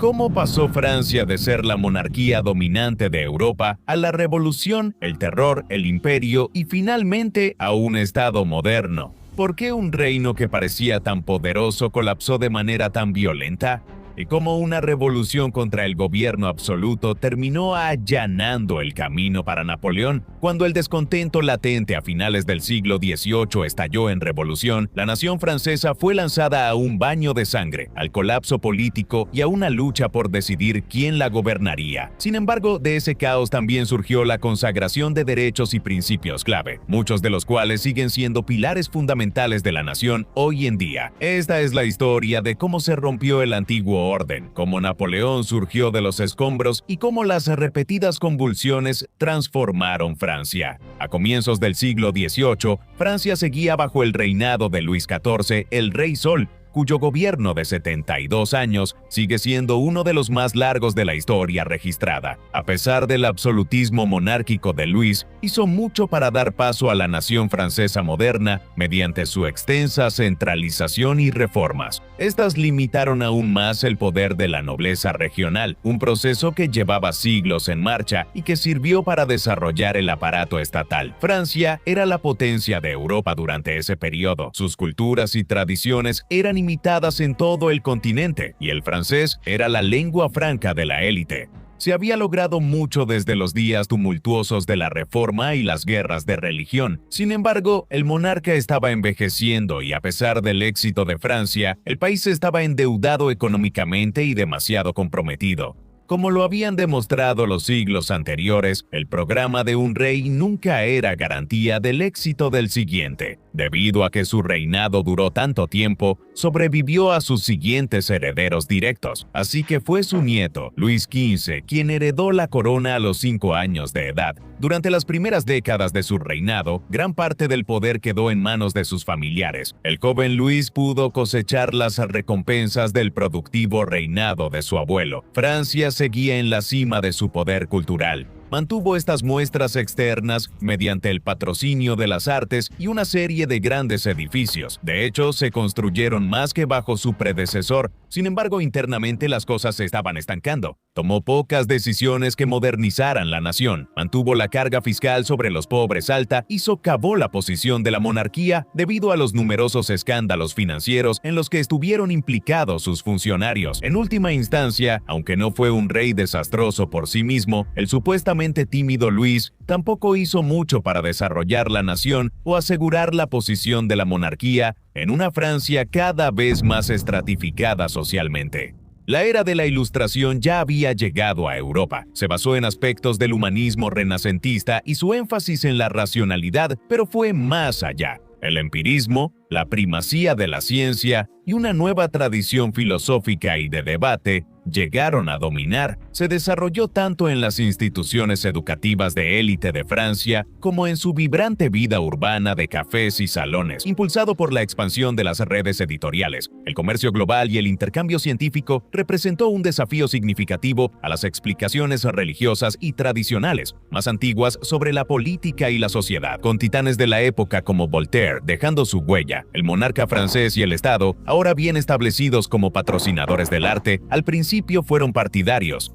cómo pasó Francia de ser la monarquía dominante de Europa a la revolución, el terror, el imperio y finalmente a un estado moderno. ¿Por qué un reino que parecía tan poderoso colapsó de manera tan violenta? Y cómo una revolución contra el gobierno absoluto terminó allanando el camino para Napoleón. Cuando el descontento latente a finales del siglo XVIII estalló en revolución, la nación francesa fue lanzada a un baño de sangre, al colapso político y a una lucha por decidir quién la gobernaría. Sin embargo, de ese caos también surgió la consagración de derechos y principios clave, muchos de los cuales siguen siendo pilares fundamentales de la nación hoy en día. Esta es la historia de cómo se rompió el antiguo orden, cómo Napoleón surgió de los escombros y cómo las repetidas convulsiones transformaron Francia. A comienzos del siglo XVIII, Francia seguía bajo el reinado de Luis XIV, el Rey Sol, cuyo gobierno de 72 años sigue siendo uno de los más largos de la historia registrada. A pesar del absolutismo monárquico de Luis, hizo mucho para dar paso a la nación francesa moderna mediante su extensa centralización y reformas. Estas limitaron aún más el poder de la nobleza regional, un proceso que llevaba siglos en marcha y que sirvió para desarrollar el aparato estatal. Francia era la potencia de Europa durante ese periodo. Sus culturas y tradiciones eran imitadas en todo el continente, y el francés era la lengua franca de la élite. Se había logrado mucho desde los días tumultuosos de la Reforma y las guerras de religión. Sin embargo, el monarca estaba envejeciendo y a pesar del éxito de Francia, el país estaba endeudado económicamente y demasiado comprometido. Como lo habían demostrado los siglos anteriores, el programa de un rey nunca era garantía del éxito del siguiente. Debido a que su reinado duró tanto tiempo, sobrevivió a sus siguientes herederos directos, así que fue su nieto, Luis XV, quien heredó la corona a los 5 años de edad. Durante las primeras décadas de su reinado, gran parte del poder quedó en manos de sus familiares. El joven Luis pudo cosechar las recompensas del productivo reinado de su abuelo. Francia seguía en la cima de su poder cultural. Mantuvo estas muestras externas mediante el patrocinio de las artes y una serie de grandes edificios. De hecho, se construyeron más que bajo su predecesor. Sin embargo, internamente las cosas se estaban estancando. Tomó pocas decisiones que modernizaran la nación. Mantuvo la carga fiscal sobre los pobres alta y socavó la posición de la monarquía debido a los numerosos escándalos financieros en los que estuvieron implicados sus funcionarios. En última instancia, aunque no fue un rey desastroso por sí mismo, el supuestamente tímido Luis tampoco hizo mucho para desarrollar la nación o asegurar la posición de la monarquía en una Francia cada vez más estratificada socialmente. La era de la Ilustración ya había llegado a Europa. Se basó en aspectos del humanismo renacentista y su énfasis en la racionalidad, pero fue más allá. El empirismo, la primacía de la ciencia y una nueva tradición filosófica y de debate llegaron a dominar. Se desarrolló tanto en las instituciones educativas de élite de Francia como en su vibrante vida urbana de cafés y salones, impulsado por la expansión de las redes editoriales. El comercio global y el intercambio científico representó un desafío significativo a las explicaciones religiosas y tradicionales más antiguas sobre la política y la sociedad. Con titanes de la época como Voltaire dejando su huella, el monarca francés y el Estado, ahora bien establecidos como patrocinadores del arte, al principio fueron partidarios.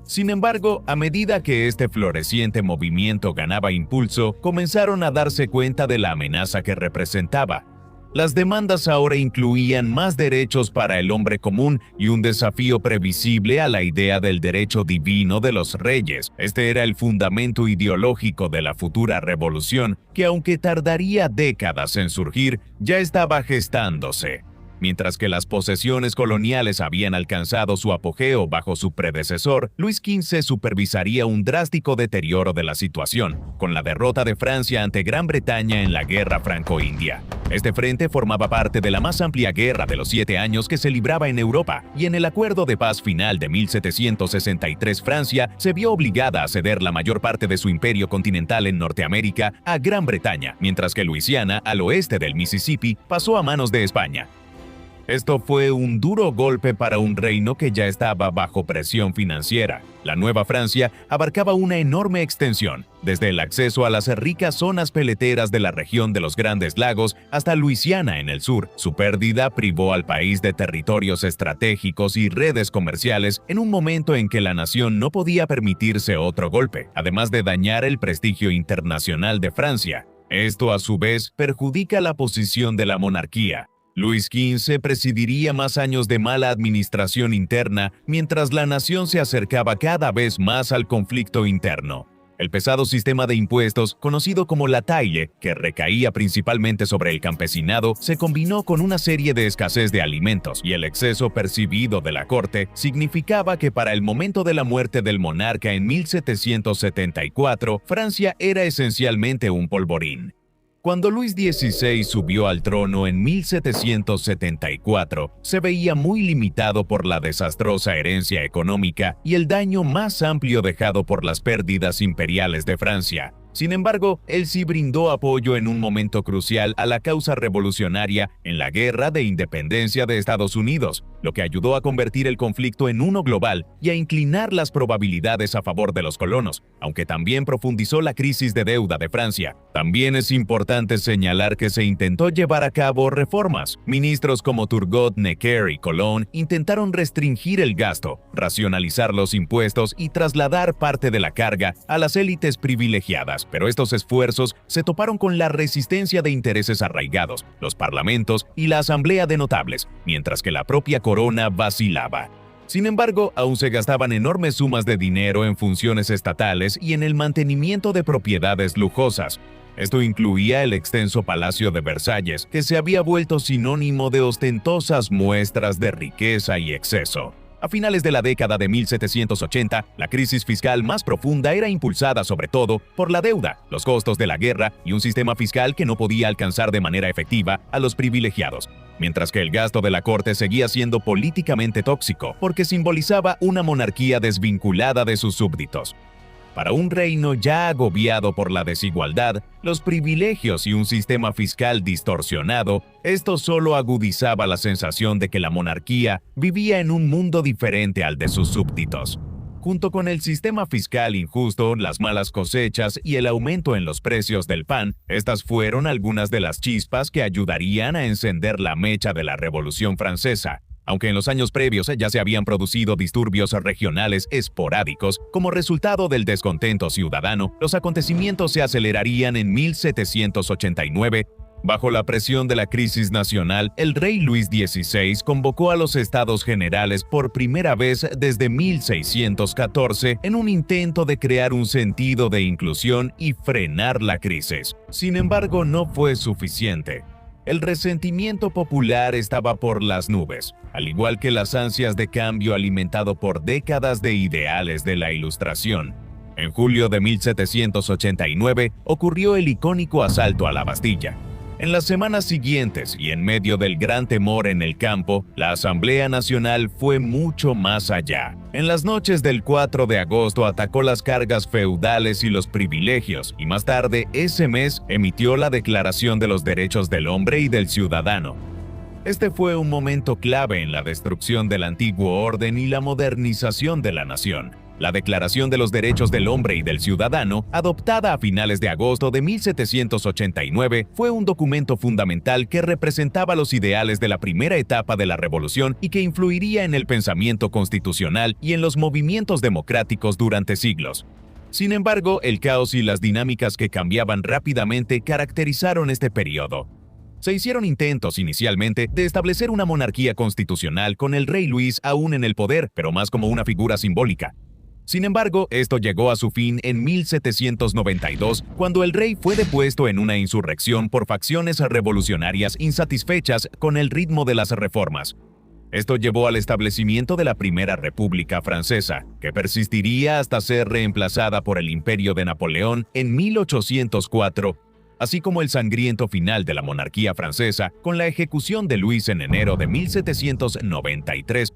Sin embargo, a medida que este floreciente movimiento ganaba impulso, comenzaron a darse cuenta de la amenaza que representaba. Las demandas ahora incluían más derechos para el hombre común y un desafío previsible a la idea del derecho divino de los reyes. Este era el fundamento ideológico de la futura revolución, que aunque tardaría décadas en surgir, ya estaba gestándose. Mientras que las posesiones coloniales habían alcanzado su apogeo bajo su predecesor, Luis XV supervisaría un drástico deterioro de la situación, con la derrota de Francia ante Gran Bretaña en la Guerra Franco-India. Este frente formaba parte de la más amplia guerra de los 7 años que se libraba en Europa, y en el Acuerdo de Paz Final de 1763 Francia se vio obligada a ceder la mayor parte de su imperio continental en Norteamérica a Gran Bretaña, mientras que Luisiana, al oeste del Mississippi, pasó a manos de España. Esto fue un duro golpe para un reino que ya estaba bajo presión financiera. La Nueva Francia abarcaba una enorme extensión, desde el acceso a las ricas zonas peleteras de la región de los Grandes Lagos hasta Luisiana en el sur. Su pérdida privó al país de territorios estratégicos y redes comerciales en un momento en que la nación no podía permitirse otro golpe, además de dañar el prestigio internacional de Francia. Esto, a su vez, perjudica la posición de la monarquía. Luis XV presidiría más años de mala administración interna mientras la nación se acercaba cada vez más al conflicto interno. El pesado sistema de impuestos, conocido como la taille, que recaía principalmente sobre el campesinado, se combinó con una serie de escasez de alimentos, y el exceso percibido de la corte significaba que para el momento de la muerte del monarca en 1774, Francia era esencialmente un polvorín. Cuando Luis XVI subió al trono en 1774, se veía muy limitado por la desastrosa herencia económica y el daño más amplio dejado por las pérdidas imperiales de Francia. Sin embargo, él sí brindó apoyo en un momento crucial a la causa revolucionaria en la Guerra de Independencia de Estados Unidos, lo que ayudó a convertir el conflicto en uno global y a inclinar las probabilidades a favor de los colonos, aunque también profundizó la crisis de deuda de Francia. También es importante señalar que se intentó llevar a cabo reformas. Ministros como Turgot, Necker y Colón intentaron restringir el gasto, racionalizar los impuestos y trasladar parte de la carga a las élites privilegiadas. Pero estos esfuerzos se toparon con la resistencia de intereses arraigados, los parlamentos y la asamblea de notables, mientras que la propia corona vacilaba. Sin embargo, aún se gastaban enormes sumas de dinero en funciones estatales y en el mantenimiento de propiedades lujosas. Esto incluía el extenso Palacio de Versalles, que se había vuelto sinónimo de ostentosas muestras de riqueza y exceso. A finales de la década de 1780, la crisis fiscal más profunda era impulsada sobre todo por la deuda, los costos de la guerra y un sistema fiscal que no podía alcanzar de manera efectiva a los privilegiados, mientras que el gasto de la corte seguía siendo políticamente tóxico porque simbolizaba una monarquía desvinculada de sus súbditos. Para un reino ya agobiado por la desigualdad, los privilegios y un sistema fiscal distorsionado, esto solo agudizaba la sensación de que la monarquía vivía en un mundo diferente al de sus súbditos. Junto con el sistema fiscal injusto, las malas cosechas y el aumento en los precios del pan, estas fueron algunas de las chispas que ayudarían a encender la mecha de la Revolución Francesa. Aunque en los años previos ya se habían producido disturbios regionales esporádicos como resultado del descontento ciudadano, los acontecimientos se acelerarían en 1789. Bajo la presión de la crisis nacional, el rey Luis XVI convocó a los Estados Generales por primera vez desde 1614 en un intento de crear un sentido de inclusión y frenar la crisis. Sin embargo, no fue suficiente. El resentimiento popular estaba por las nubes, al igual que las ansias de cambio alimentado por décadas de ideales de la Ilustración. En julio de 1789 ocurrió el icónico asalto a la Bastilla. En las semanas siguientes y en medio del gran temor en el campo, la Asamblea Nacional fue mucho más allá. En las noches del 4 de agosto atacó las cargas feudales y los privilegios, y más tarde ese mes emitió la Declaración de los Derechos del Hombre y del Ciudadano. Este fue un momento clave en la destrucción del antiguo orden y la modernización de la nación. La Declaración de los Derechos del Hombre y del Ciudadano, adoptada a finales de agosto de 1789, fue un documento fundamental que representaba los ideales de la primera etapa de la Revolución y que influiría en el pensamiento constitucional y en los movimientos democráticos durante siglos. Sin embargo, el caos y las dinámicas que cambiaban rápidamente caracterizaron este periodo. Se hicieron intentos inicialmente de establecer una monarquía constitucional con el rey Luis aún en el poder, pero más como una figura simbólica. Sin embargo, esto llegó a su fin en 1792, cuando el rey fue depuesto en una insurrección por facciones revolucionarias insatisfechas con el ritmo de las reformas. Esto llevó al establecimiento de la Primera República Francesa, que persistiría hasta ser reemplazada por el Imperio de Napoleón en 1804, así como el sangriento final de la monarquía francesa con la ejecución de Luis en enero de 1793.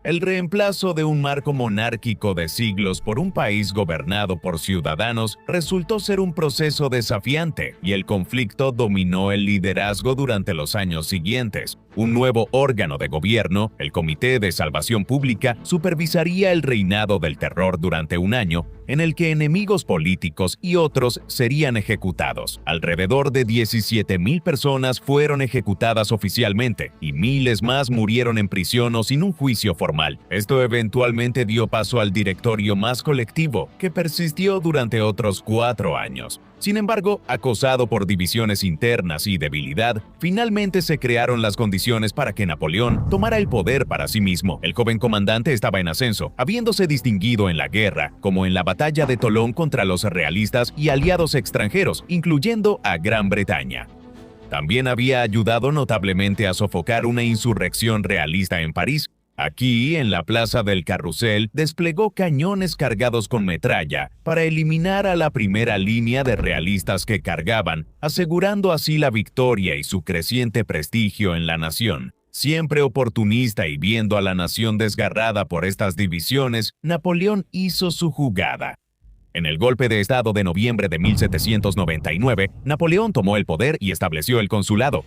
El reemplazo de un marco monárquico de siglos por un país gobernado por ciudadanos resultó ser un proceso desafiante y el conflicto dominó el liderazgo durante los años siguientes. Un nuevo órgano de gobierno, el Comité de Salvación Pública, supervisaría el reinado del terror durante un año, en el que enemigos políticos y otros serían ejecutados. Alrededor de 17,000 personas fueron ejecutadas oficialmente y miles más murieron en prisión o sin un juicio formal. Esto eventualmente dio paso al directorio más colectivo, que persistió durante otros 4 años. Sin embargo, acosado por divisiones internas y debilidad, finalmente se crearon las condiciones para que Napoleón tomara el poder para sí mismo. El joven comandante estaba en ascenso, habiéndose distinguido en la guerra, como en la batalla de Tolón contra los realistas y aliados extranjeros, incluyendo a Gran Bretaña. También había ayudado notablemente a sofocar una insurrección realista en París. Aquí, en la Plaza del Carrousel, desplegó cañones cargados con metralla para eliminar a la primera línea de realistas que cargaban, asegurando así la victoria y su creciente prestigio en la nación. Siempre oportunista y viendo a la nación desgarrada por estas divisiones, Napoleón hizo su jugada. En el golpe de Estado de noviembre de 1799, Napoleón tomó el poder y estableció el consulado.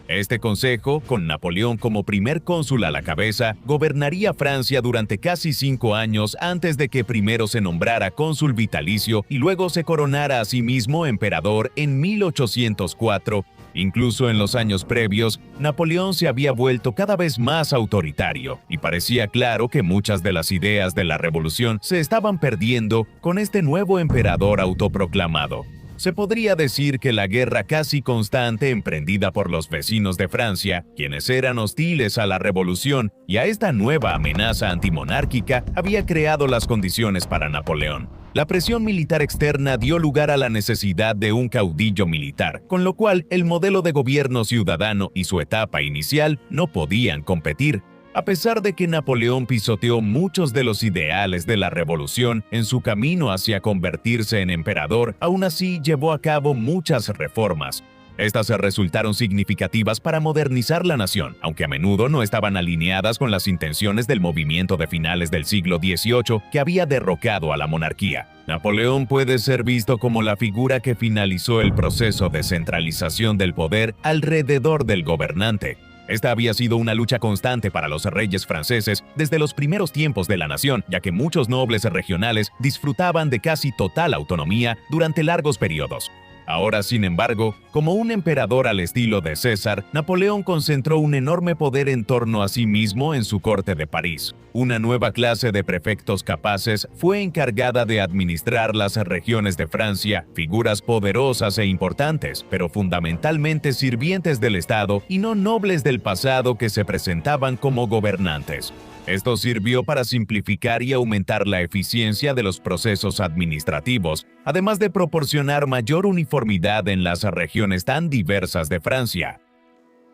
Este consejo, con Napoleón como primer cónsul a la cabeza, gobernaría Francia durante casi 5 años antes de que primero se nombrara cónsul vitalicio y luego se coronara a sí mismo emperador en 1804. Incluso en los años previos, Napoleón se había vuelto cada vez más autoritario y parecía claro que muchas de las ideas de la revolución se estaban perdiendo con este nuevo emperador autoproclamado. Se podría decir que la guerra casi constante emprendida por los vecinos de Francia, quienes eran hostiles a la revolución y a esta nueva amenaza antimonárquica, había creado las condiciones para Napoleón. La presión militar externa dio lugar a la necesidad de un caudillo militar, con lo cual el modelo de gobierno ciudadano y su etapa inicial no podían competir. A pesar de que Napoleón pisoteó muchos de los ideales de la revolución en su camino hacia convertirse en emperador, aún así llevó a cabo muchas reformas. Estas resultaron significativas para modernizar la nación, aunque a menudo no estaban alineadas con las intenciones del movimiento de finales del siglo XVIII que había derrocado a la monarquía. Napoleón puede ser visto como la figura que finalizó el proceso de centralización del poder alrededor del gobernante. Esta había sido una lucha constante para los reyes franceses desde los primeros tiempos de la nación, ya que muchos nobles regionales disfrutaban de casi total autonomía durante largos periodos. Ahora, sin embargo, como un emperador al estilo de César, Napoleón concentró un enorme poder en torno a sí mismo en su corte de París. Una nueva clase de prefectos capaces fue encargada de administrar las regiones de Francia, figuras poderosas e importantes, pero fundamentalmente sirvientes del Estado y no nobles del pasado que se presentaban como gobernantes. Esto sirvió para simplificar y aumentar la eficiencia de los procesos administrativos, además de proporcionar mayor uniformidad en las regiones tan diversas de Francia.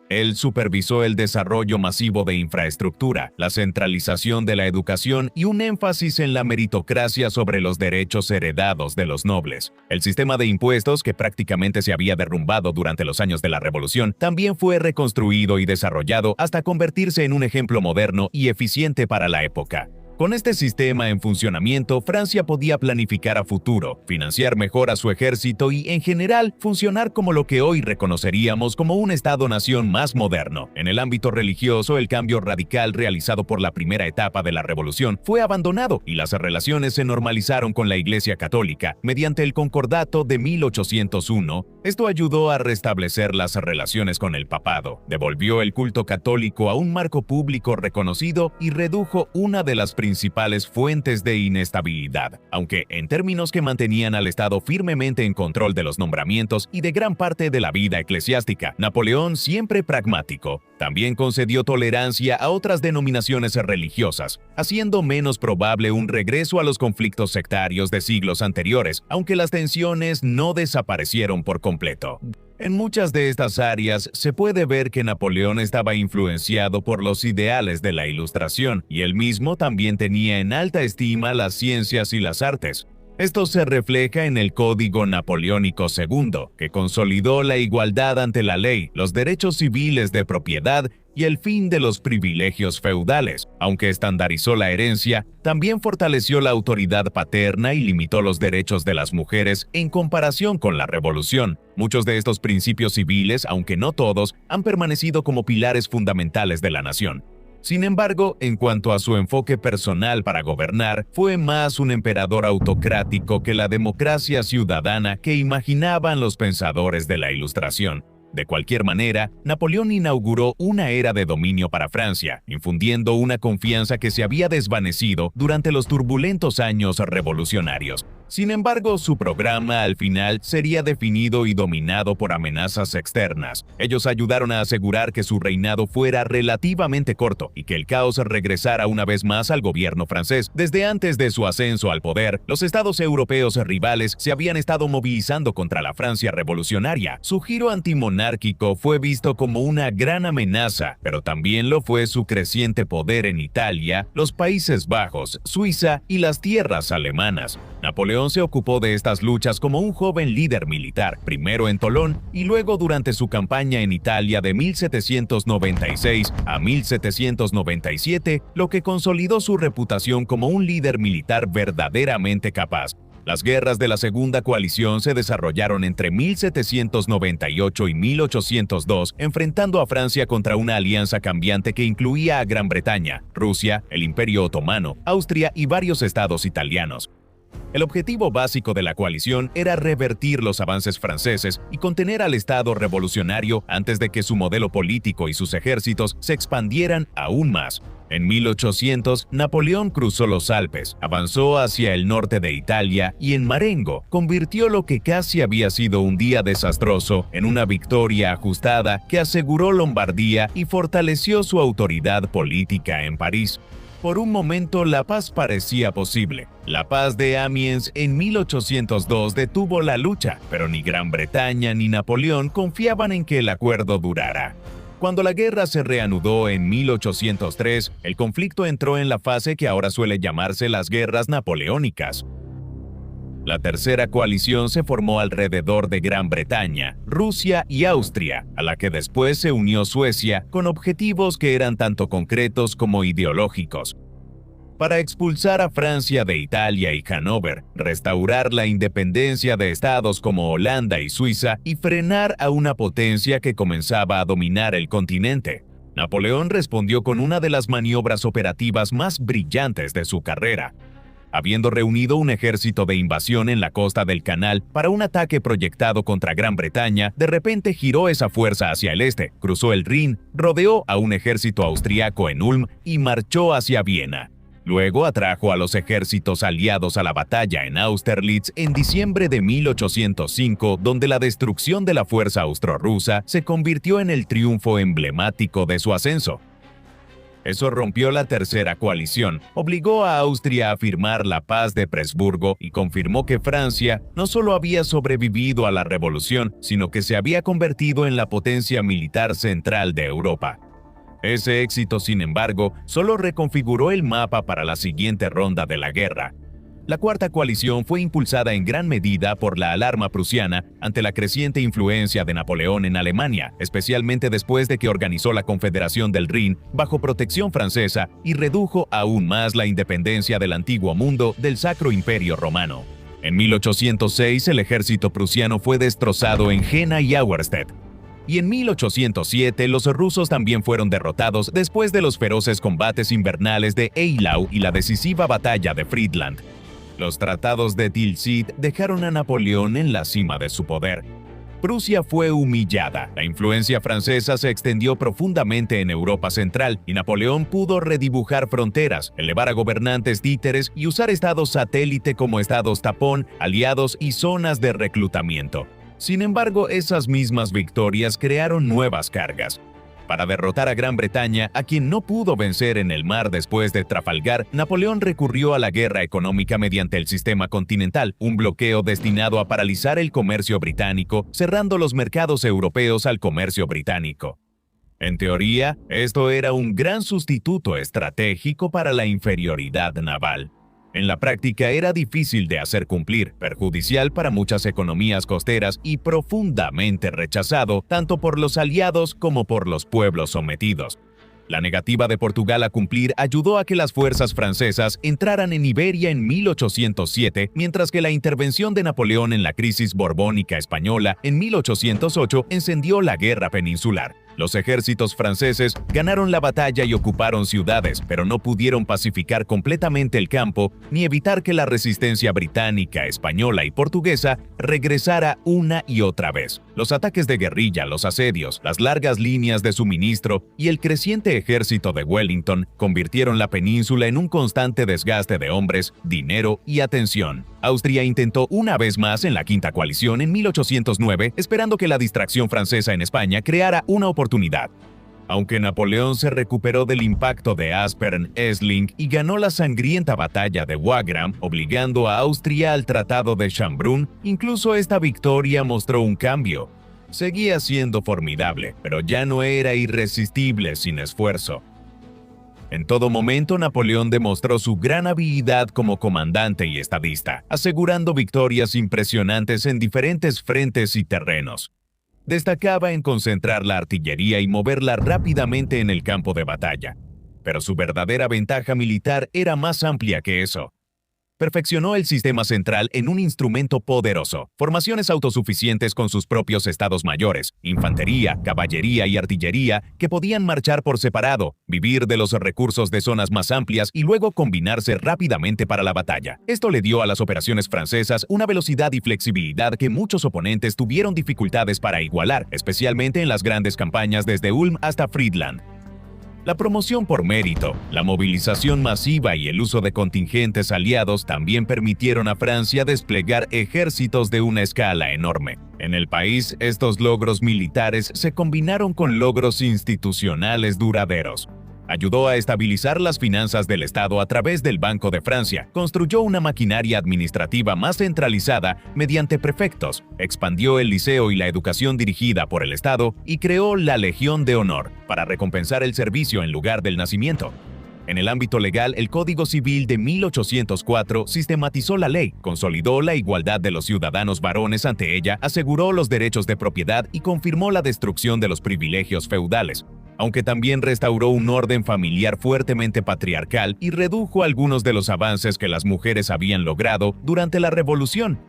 Él supervisó el desarrollo masivo de infraestructura, la centralización de la educación y un énfasis en la meritocracia sobre los derechos heredados de los nobles. El sistema de impuestos, que prácticamente se había derrumbado durante los años de la Revolución, también fue reconstruido y desarrollado hasta convertirse en un ejemplo moderno y eficiente para la época. Con este sistema en funcionamiento, Francia podía planificar a futuro, financiar mejor a su ejército y, en general, funcionar como lo que hoy reconoceríamos como un Estado-nación más moderno. En el ámbito religioso, el cambio radical realizado por la primera etapa de la Revolución fue abandonado y las relaciones se normalizaron con la Iglesia Católica mediante el Concordato de 1801. Esto ayudó a restablecer las relaciones con el papado, devolvió el culto católico a un marco público reconocido y redujo una de las principales fuentes de inestabilidad, aunque en términos que mantenían al Estado firmemente en control de los nombramientos y de gran parte de la vida eclesiástica. Napoleón, siempre pragmático, también concedió tolerancia a otras denominaciones religiosas, haciendo menos probable un regreso a los conflictos sectarios de siglos anteriores, aunque las tensiones no desaparecieron por completo. En muchas de estas áreas se puede ver que Napoleón estaba influenciado por los ideales de la Ilustración y él mismo también tenía en alta estima las ciencias y las artes. Esto se refleja en el Código Napoleónico II, que consolidó la igualdad ante la ley, los derechos civiles de propiedad y el fin de los privilegios feudales. Aunque estandarizó la herencia, también fortaleció la autoridad paterna y limitó los derechos de las mujeres en comparación con la Revolución. Muchos de estos principios civiles, aunque no todos, han permanecido como pilares fundamentales de la nación. Sin embargo, en cuanto a su enfoque personal para gobernar, fue más un emperador autocrático que la democracia ciudadana que imaginaban los pensadores de la Ilustración. De cualquier manera, Napoleón inauguró una era de dominio para Francia, infundiendo una confianza que se había desvanecido durante los turbulentos años revolucionarios. Sin embargo, su programa al final sería definido y dominado por amenazas externas. Ellos ayudaron a asegurar que su reinado fuera relativamente corto y que el caos regresara una vez más al gobierno francés. Desde antes de su ascenso al poder, los estados europeos rivales se habían estado movilizando contra la Francia revolucionaria. Su giro antimonárquico fue visto como una gran amenaza, pero también lo fue su creciente poder en Italia, los Países Bajos, Suiza y las tierras alemanas. Napoleón se ocupó de estas luchas como un joven líder militar, primero en Tolón y luego durante su campaña en Italia de 1796 a 1797, lo que consolidó su reputación como un líder militar verdaderamente capaz. Las guerras de la Segunda Coalición se desarrollaron entre 1798 y 1802, enfrentando a Francia contra una alianza cambiante que incluía a Gran Bretaña, Rusia, el Imperio Otomano, Austria y varios estados italianos. El objetivo básico de la coalición era revertir los avances franceses y contener al Estado revolucionario antes de que su modelo político y sus ejércitos se expandieran aún más. En 1800, Napoleón cruzó los Alpes, avanzó hacia el norte de Italia y en Marengo convirtió lo que casi había sido un día desastroso en una victoria ajustada que aseguró Lombardía y fortaleció su autoridad política en París. Por un momento la paz parecía posible. La paz de Amiens en 1802 detuvo la lucha, pero ni Gran Bretaña ni Napoleón confiaban en que el acuerdo durara. Cuando la guerra se reanudó en 1803, el conflicto entró en la fase que ahora suele llamarse las guerras napoleónicas. La tercera coalición se formó alrededor de Gran Bretaña, Rusia y Austria, a la que después se unió Suecia con objetivos que eran tanto concretos como ideológicos. Para expulsar a Francia de Italia y Hannover, restaurar la independencia de estados como Holanda y Suiza y frenar a una potencia que comenzaba a dominar el continente. Napoleón respondió con una de las maniobras operativas más brillantes de su carrera. Habiendo reunido un ejército de invasión en la costa del Canal para un ataque proyectado contra Gran Bretaña, de repente giró esa fuerza hacia el este, cruzó el Rin, rodeó a un ejército austriaco en Ulm y marchó hacia Viena. Luego atrajo a los ejércitos aliados a la batalla en Austerlitz en diciembre de 1805, donde la destrucción de la fuerza austrorusa se convirtió en el triunfo emblemático de su ascenso. Eso rompió la tercera coalición, obligó a Austria a firmar la paz de Presburgo y confirmó que Francia no solo había sobrevivido a la revolución, sino que se había convertido en la potencia militar central de Europa. Ese éxito, sin embargo, solo reconfiguró el mapa para la siguiente ronda de la guerra. La cuarta coalición fue impulsada en gran medida por la alarma prusiana ante la creciente influencia de Napoleón en Alemania, especialmente después de que organizó la Confederación del Rin bajo protección francesa y redujo aún más la independencia del antiguo mundo del Sacro Imperio Romano. En 1806 el ejército prusiano fue destrozado en Jena y Auerstedt. Y en 1807 los rusos también fueron derrotados después de los feroces combates invernales de Eylau y la decisiva batalla de Friedland. Los tratados de Tilsit dejaron a Napoleón en la cima de su poder. Prusia fue humillada, la influencia francesa se extendió profundamente en Europa Central y Napoleón pudo redibujar fronteras, elevar a gobernantes títeres y usar estados satélite como estados tapón, aliados y zonas de reclutamiento. Sin embargo, esas mismas victorias crearon nuevas cargas. Para derrotar a Gran Bretaña, a quien no pudo vencer en el mar después de Trafalgar, Napoleón recurrió a la guerra económica mediante el sistema continental, un bloqueo destinado a paralizar el comercio británico, cerrando los mercados europeos al comercio británico. En teoría, esto era un gran sustituto estratégico para la inferioridad naval. En la práctica era difícil de hacer cumplir, perjudicial para muchas economías costeras y profundamente rechazado tanto por los aliados como por los pueblos sometidos. La negativa de Portugal a cumplir ayudó a que las fuerzas francesas entraran en Iberia en 1807, mientras que la intervención de Napoleón en la crisis borbónica española en 1808 encendió la guerra peninsular. Los ejércitos franceses ganaron la batalla y ocuparon ciudades, pero no pudieron pacificar completamente el campo ni evitar que la resistencia británica, española y portuguesa regresara una y otra vez. Los ataques de guerrilla, los asedios, las largas líneas de suministro y el creciente ejército de Wellington convirtieron la península en un constante desgaste de hombres, dinero y atención. Austria intentó una vez más en la Quinta Coalición en 1809, esperando que la distracción francesa en España creara una oportunidad. Aunque Napoleón se recuperó del impacto de Aspern-Essling y ganó la sangrienta batalla de Wagram, obligando a Austria al Tratado de Schönbrunn, incluso esta victoria mostró un cambio. Seguía siendo formidable, pero ya no era irresistible sin esfuerzo. En todo momento, Napoleón demostró su gran habilidad como comandante y estadista, asegurando victorias impresionantes en diferentes frentes y terrenos. Destacaba en concentrar la artillería y moverla rápidamente en el campo de batalla. Pero su verdadera ventaja militar era más amplia que eso. Perfeccionó el sistema central en un instrumento poderoso, formaciones autosuficientes con sus propios estados mayores, infantería, caballería y artillería que podían marchar por separado, vivir de los recursos de zonas más amplias y luego combinarse rápidamente para la batalla. Esto le dio a las operaciones francesas una velocidad y flexibilidad que muchos oponentes tuvieron dificultades para igualar, especialmente en las grandes campañas desde Ulm hasta Friedland. La promoción por mérito, la movilización masiva y el uso de contingentes aliados también permitieron a Francia desplegar ejércitos de una escala enorme. En el país, estos logros militares se combinaron con logros institucionales duraderos. Ayudó a estabilizar las finanzas del Estado a través del Banco de Francia, construyó una maquinaria administrativa más centralizada mediante prefectos, expandió el liceo y la educación dirigida por el Estado y creó la Legión de Honor para recompensar el servicio en lugar del nacimiento. En el ámbito legal, el Código Civil de 1804 sistematizó la ley, consolidó la igualdad de los ciudadanos varones ante ella, aseguró los derechos de propiedad y confirmó la destrucción de los privilegios feudales, aunque también restauró un orden familiar fuertemente patriarcal y redujo algunos de los avances que las mujeres habían logrado durante la Revolución.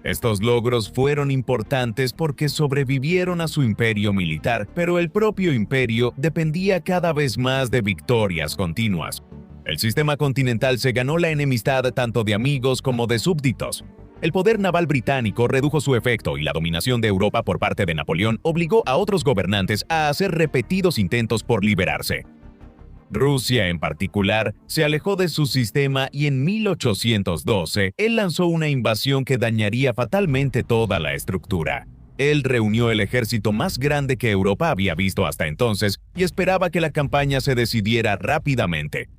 Estos logros fueron importantes porque sobrevivieron a su imperio militar, pero el propio imperio dependía cada vez más de victorias continuas. El sistema continental se ganó la enemistad tanto de amigos como de súbditos. El poder naval británico redujo su efecto y la dominación de Europa por parte de Napoleón obligó a otros gobernantes a hacer repetidos intentos por liberarse. Rusia, en particular, se alejó de su sistema y en 1812 él lanzó una invasión que dañaría fatalmente toda la estructura. Él reunió el ejército más grande que Europa había visto hasta entonces y esperaba que la campaña se decidiera rápidamente.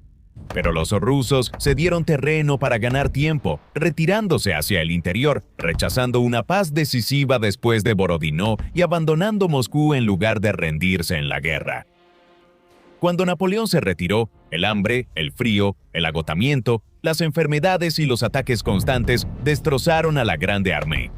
Pero los rusos cedieron terreno para ganar tiempo, retirándose hacia el interior, rechazando una paz decisiva después de Borodino y abandonando Moscú en lugar de rendirse en la guerra. Cuando Napoleón se retiró, el hambre, el frío, el agotamiento, las enfermedades y los ataques constantes destrozaron a la Grande Armée.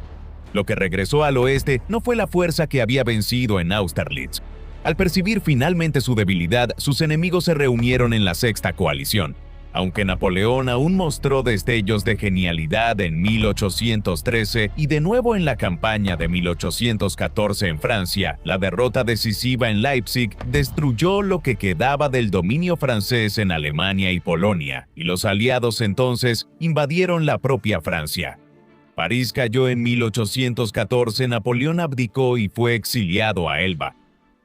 Lo que regresó al oeste no fue la fuerza que había vencido en Austerlitz. Al percibir finalmente su debilidad, sus enemigos se reunieron en la Sexta Coalición. Aunque Napoleón aún mostró destellos de genialidad en 1813 y de nuevo en la campaña de 1814 en Francia, la derrota decisiva en Leipzig destruyó lo que quedaba del dominio francés en Alemania y Polonia, y los aliados entonces invadieron la propia Francia. París cayó en 1814, Napoleón abdicó y fue exiliado a Elba.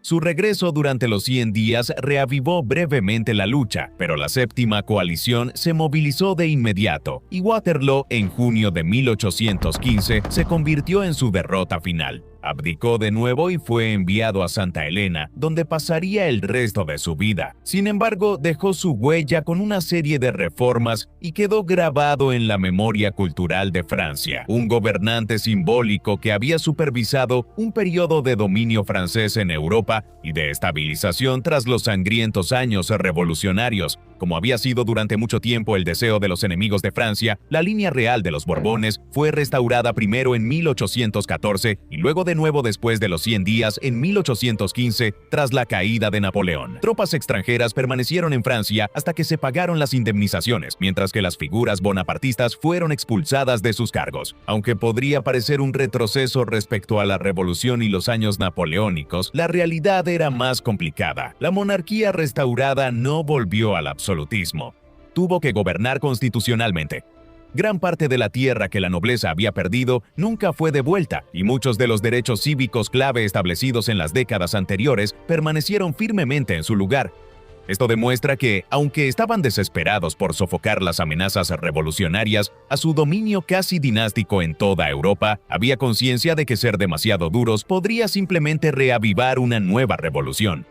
Su regreso durante los 100 días reavivó brevemente la lucha, pero la Séptima Coalición se movilizó de inmediato y Waterloo en junio de 1815 se convirtió en su derrota final. Abdicó de nuevo y fue enviado a Santa Helena, donde pasaría el resto de su vida. Sin embargo, dejó su huella con una serie de reformas y quedó grabado en la memoria cultural de Francia. Un gobernante simbólico que había supervisado un periodo de dominio francés en Europa y de estabilización tras los sangrientos años revolucionarios. Como había sido durante mucho tiempo el deseo de los enemigos de Francia, la línea real de los Borbones fue restaurada primero en 1814 y luego de nuevo después de los 100 días en 1815 tras la caída de Napoleón. Tropas extranjeras permanecieron en Francia hasta que se pagaron las indemnizaciones, mientras que las figuras bonapartistas fueron expulsadas de sus cargos. Aunque podría parecer un retroceso respecto a la revolución y los años napoleónicos, la realidad era más complicada. La monarquía restaurada no volvió al absolutismo. Tuvo que gobernar constitucionalmente. Gran parte de la tierra que la nobleza había perdido nunca fue devuelta, y muchos de los derechos cívicos clave establecidos en las décadas anteriores permanecieron firmemente en su lugar. Esto demuestra que, aunque estaban desesperados por sofocar las amenazas revolucionarias a su dominio casi dinástico en toda Europa, había conciencia de que ser demasiado duros podría simplemente reavivar una nueva revolución.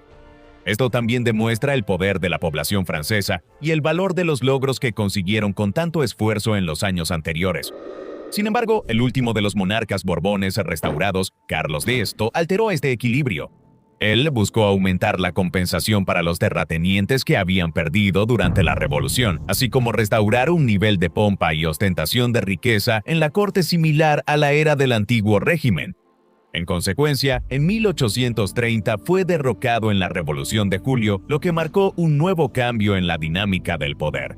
Esto también demuestra el poder de la población francesa y el valor de los logros que consiguieron con tanto esfuerzo en los años anteriores. Sin embargo, el último de los monarcas borbones restaurados, Carlos de Esto, alteró este equilibrio. Él buscó aumentar la compensación para los terratenientes que habían perdido durante la revolución, así como restaurar un nivel de pompa y ostentación de riqueza en la corte similar a la era del antiguo régimen. En consecuencia, en 1830 fue derrocado en la Revolución de Julio, lo que marcó un nuevo cambio en la dinámica del poder.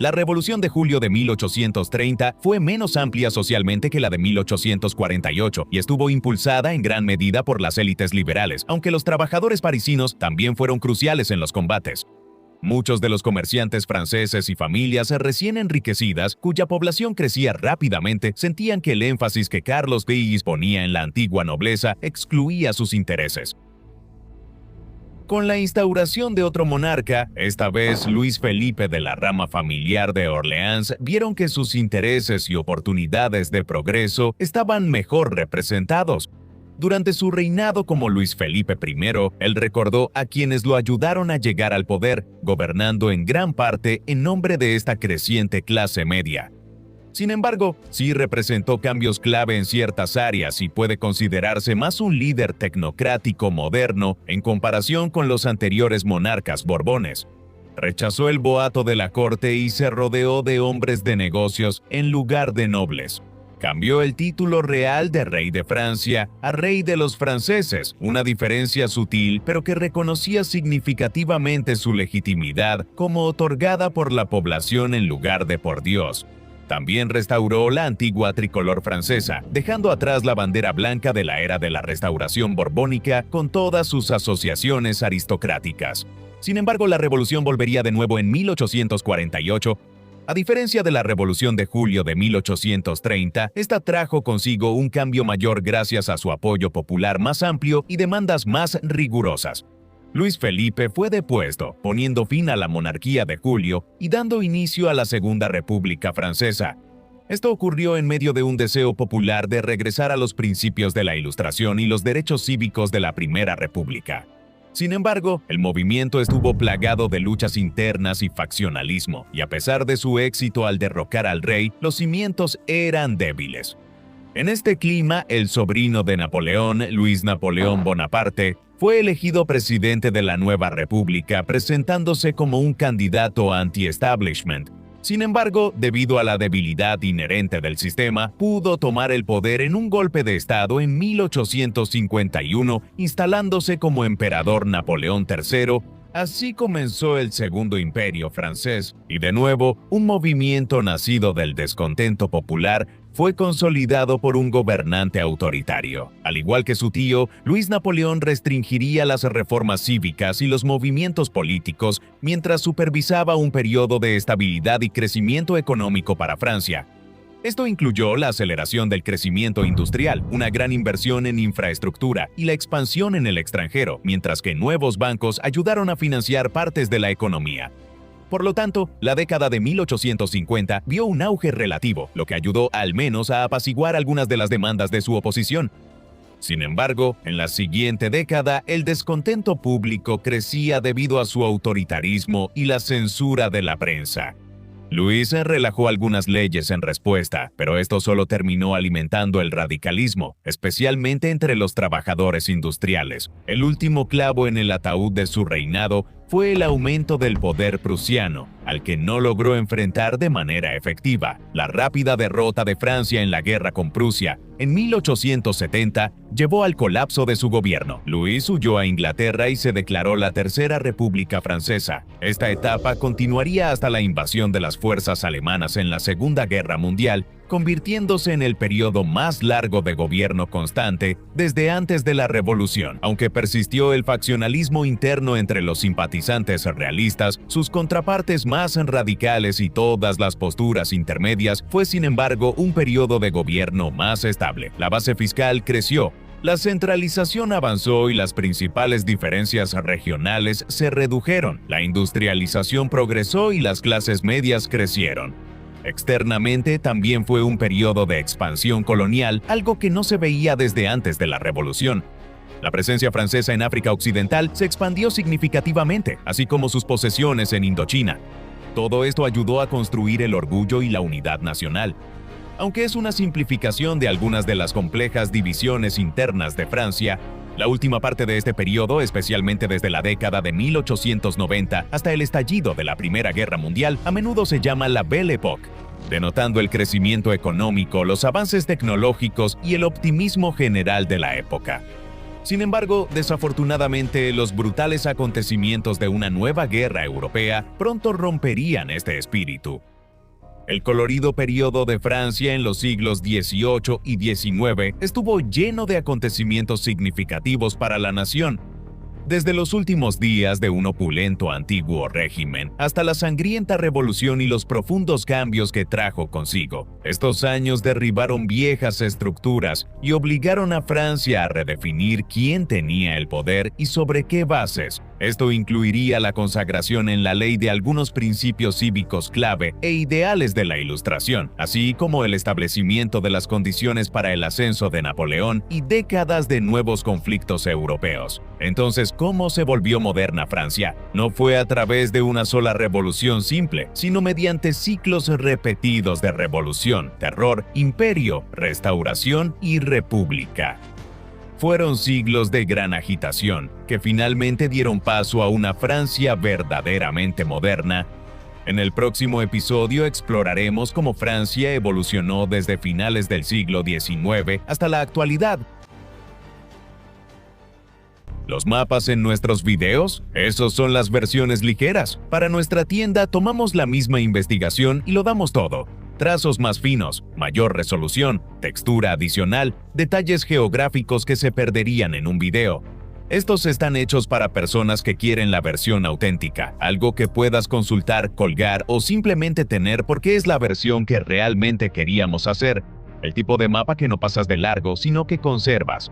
La Revolución de Julio de 1830 fue menos amplia socialmente que la de 1848 y estuvo impulsada en gran medida por las élites liberales, aunque los trabajadores parisinos también fueron cruciales en los combates. Muchos de los comerciantes franceses y familias recién enriquecidas, cuya población crecía rápidamente, sentían que el énfasis que Carlos X ponía en la antigua nobleza excluía sus intereses. Con la instauración de otro monarca, esta vez Luis Felipe de la rama familiar de Orleans, vieron que sus intereses y oportunidades de progreso estaban mejor representados. Durante su reinado como Luis Felipe I, él recordó a quienes lo ayudaron a llegar al poder, gobernando en gran parte en nombre de esta creciente clase media. Sin embargo, sí representó cambios clave en ciertas áreas y puede considerarse más un líder tecnocrático moderno en comparación con los anteriores monarcas borbones. Rechazó el boato de la corte y se rodeó de hombres de negocios en lugar de nobles. Cambió el título real de rey de Francia a rey de los franceses, una diferencia sutil pero que reconocía significativamente su legitimidad como otorgada por la población en lugar de por Dios. También restauró la antigua tricolor francesa, dejando atrás la bandera blanca de la era de la Restauración borbónica con todas sus asociaciones aristocráticas. Sin embargo, la revolución volvería de nuevo en 1848. A diferencia de la Revolución de Julio de 1830, esta trajo consigo un cambio mayor gracias a su apoyo popular más amplio y demandas más rigurosas. Luis Felipe fue depuesto, poniendo fin a la monarquía de Julio y dando inicio a la Segunda República Francesa. Esto ocurrió en medio de un deseo popular de regresar a los principios de la Ilustración y los derechos cívicos de la Primera República. Sin embargo, el movimiento estuvo plagado de luchas internas y faccionalismo, y a pesar de su éxito al derrocar al rey, los cimientos eran débiles. En este clima, el sobrino de Napoleón, Luis Napoleón Bonaparte, fue elegido presidente de la nueva república, presentándose como un candidato anti-establishment. Sin embargo, debido a la debilidad inherente del sistema, pudo tomar el poder en un golpe de estado en 1851, instalándose como emperador Napoleón III. Así comenzó el Segundo Imperio francés, y de nuevo, un movimiento nacido del descontento popular fue consolidado por un gobernante autoritario. Al igual que su tío, Luis Napoleón restringiría las reformas cívicas y los movimientos políticos mientras supervisaba un periodo de estabilidad y crecimiento económico para Francia. Esto incluyó la aceleración del crecimiento industrial, una gran inversión en infraestructura y la expansión en el extranjero, mientras que nuevos bancos ayudaron a financiar partes de la economía. Por lo tanto, la década de 1850 vio un auge relativo, lo que ayudó al menos a apaciguar algunas de las demandas de su oposición. Sin embargo, en la siguiente década, el descontento público crecía debido a su autoritarismo y la censura de la prensa. Luis relajó algunas leyes en respuesta, pero esto solo terminó alimentando el radicalismo, especialmente entre los trabajadores industriales. El último clavo en el ataúd de su reinado fue el aumento del poder prusiano, al que no logró enfrentar de manera efectiva. La rápida derrota de Francia en la guerra con Prusia en 1870 llevó al colapso de su gobierno. Luis huyó a Inglaterra y se declaró la Tercera República Francesa. Esta etapa continuaría hasta la invasión de las fuerzas alemanas en la Segunda Guerra Mundial, convirtiéndose en el periodo más largo de gobierno constante desde antes de la Revolución. Aunque persistió el faccionalismo interno entre los simpatizantes realistas, sus contrapartes más radicales y todas las posturas intermedias, fue sin embargo un periodo de gobierno más estable. La base fiscal creció, la centralización avanzó y las principales diferencias regionales se redujeron. La industrialización progresó y las clases medias crecieron. Externamente también fue un periodo de expansión colonial, algo que no se veía desde antes de la Revolución. La presencia francesa en África Occidental se expandió significativamente, así como sus posesiones en Indochina. Todo esto ayudó a construir el orgullo y la unidad nacional. Aunque es una simplificación de algunas de las complejas divisiones internas de Francia, la última parte de este periodo, especialmente desde la década de 1890 hasta el estallido de la Primera Guerra Mundial, a menudo se llama la Belle Époque, denotando el crecimiento económico, los avances tecnológicos y el optimismo general de la época. Sin embargo, desafortunadamente, los brutales acontecimientos de una nueva guerra europea pronto romperían este espíritu. El colorido periodo de Francia en los siglos XVIII y XIX estuvo lleno de acontecimientos significativos para la nación. Desde los últimos días de un opulento antiguo régimen hasta la sangrienta revolución y los profundos cambios que trajo consigo. Estos años derribaron viejas estructuras y obligaron a Francia a redefinir quién tenía el poder y sobre qué bases. Esto incluiría la consagración en la ley de algunos principios cívicos clave e ideales de la Ilustración, así como el establecimiento de las condiciones para el ascenso de Napoleón y décadas de nuevos conflictos europeos. Entonces, ¿cómo se volvió moderna Francia? No fue a través de una sola revolución simple, sino mediante ciclos repetidos de revolución, terror, imperio, restauración y república. Fueron siglos de gran agitación, que finalmente dieron paso a una Francia verdaderamente moderna. En el próximo episodio exploraremos cómo Francia evolucionó desde finales del siglo XIX hasta la actualidad. ¿Los mapas en nuestros videos? Esos son las versiones ligeras. Para nuestra tienda tomamos la misma investigación y lo damos todo. Trazos más finos, mayor resolución, textura adicional, detalles geográficos que se perderían en un video. Estos están hechos para personas que quieren la versión auténtica, algo que puedas consultar, colgar o simplemente tener porque es la versión que realmente queríamos hacer. El tipo de mapa que no pasas de largo, sino que conservas.